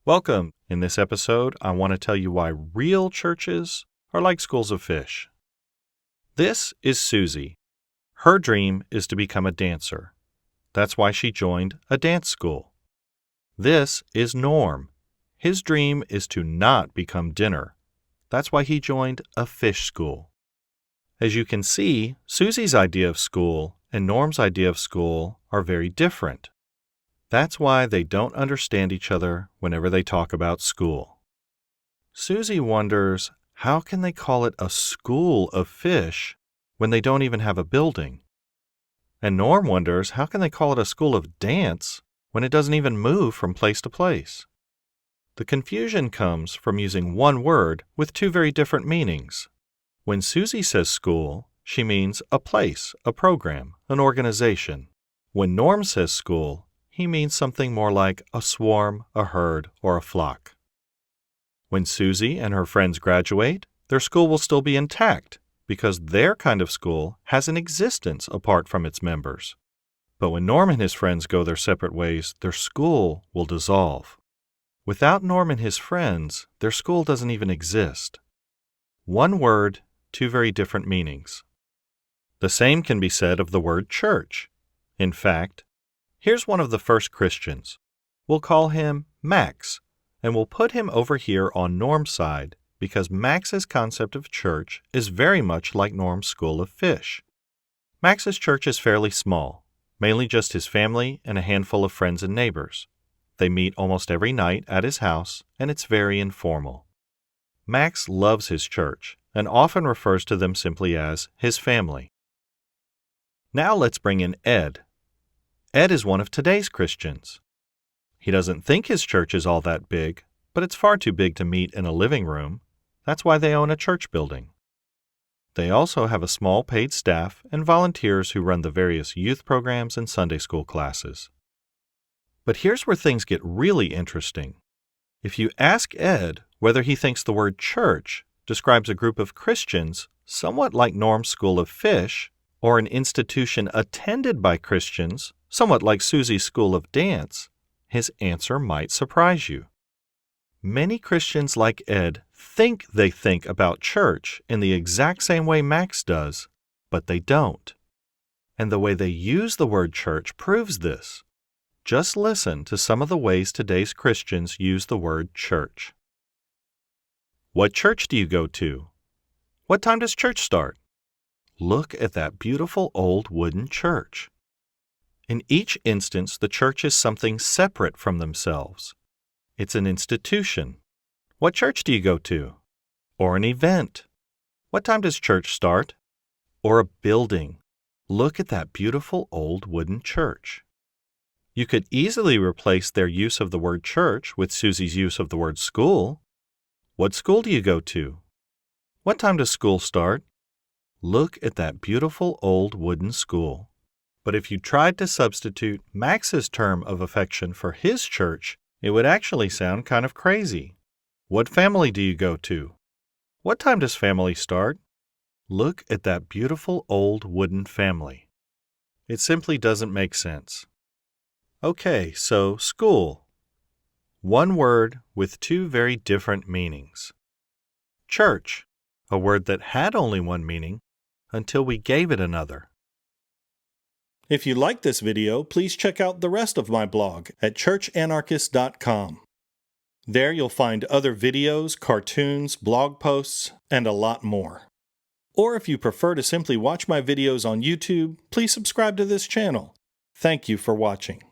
Welcome. In this episode, I want to tell you why real churches are like schools of fish. This is Susie. Her dream is to become a dancer. That's why she joined a dance school. This is Norm. His dream is to not become dinner. That's why he joined a fish school. As you can see, Susie's idea of school and Norm's idea of school are very different. That's why they don't understand each other whenever they talk about school. Susie wonders, how can they call it a school of fish when they don't even have a building? And Norm wonders, how can they call it a school of dance when it doesn't even move from place to place? The confusion comes from using one word with two very different meanings. When Susie says school, she means a place, a program, an organization. When Norm says school, he means something more like a swarm, a herd, or a flock. When Susie and her friends graduate, their school will still be intact because their kind of school has an existence apart from its members. But when Norm and his friends go their separate ways, their school will dissolve. Without Norm and his friends, their school doesn't even exist. One word, two very different meanings. The same can be said of the word church. In fact, here's one of the first Christians. We'll call him Max, and we'll put him over here on Norm's side because Max's concept of church is very much like Norm's school of fish. Max's church is fairly small, mainly just his family and a handful of friends and neighbors. They meet almost every night at his house, and it's very informal. Max loves his church and often refers to them simply as his family. Now let's bring in Ed. Ed is one of today's Christians. He doesn't think his church is all that big, but it's far too big to meet in a living room. That's why they own a church building. They also have a small paid staff and volunteers who run the various youth programs and Sunday school classes. But here's where things get really interesting. If you ask Ed whether he thinks the word church describes a group of Christians somewhat like Norm's school of fish, or an institution attended by Christians, somewhat like Susie's school of dance, his answer might surprise you. Many Christians like Ed think they think about church in the exact same way Max does, but they don't. And the way they use the word church proves this. Just listen to some of the ways today's Christians use the word church. What church do you go to? What time does church start? Look at that beautiful old wooden church. In each instance, the church is something separate from themselves. It's an institution. What church do you go to? Or an event. What time does church start? Or a building. Look at that beautiful old wooden church. You could easily replace their use of the word church with Susie's use of the word school. What school do you go to? What time does school start? Look at that beautiful old wooden school. But if you tried to substitute Max's term of affection for his church, it would actually sound kind of crazy. What family do you go to? What time does family start? Look at that beautiful old wooden family. It simply doesn't make sense. Okay, so school. One word with two very different meanings. Church, a word that had only one meaning until we gave it another. If you like this video, please check out the rest of my blog at churchanarchist.com. There you'll find other videos, cartoons, blog posts, and a lot more. Or if you prefer to simply watch my videos on YouTube, please subscribe to this channel. Thank you for watching.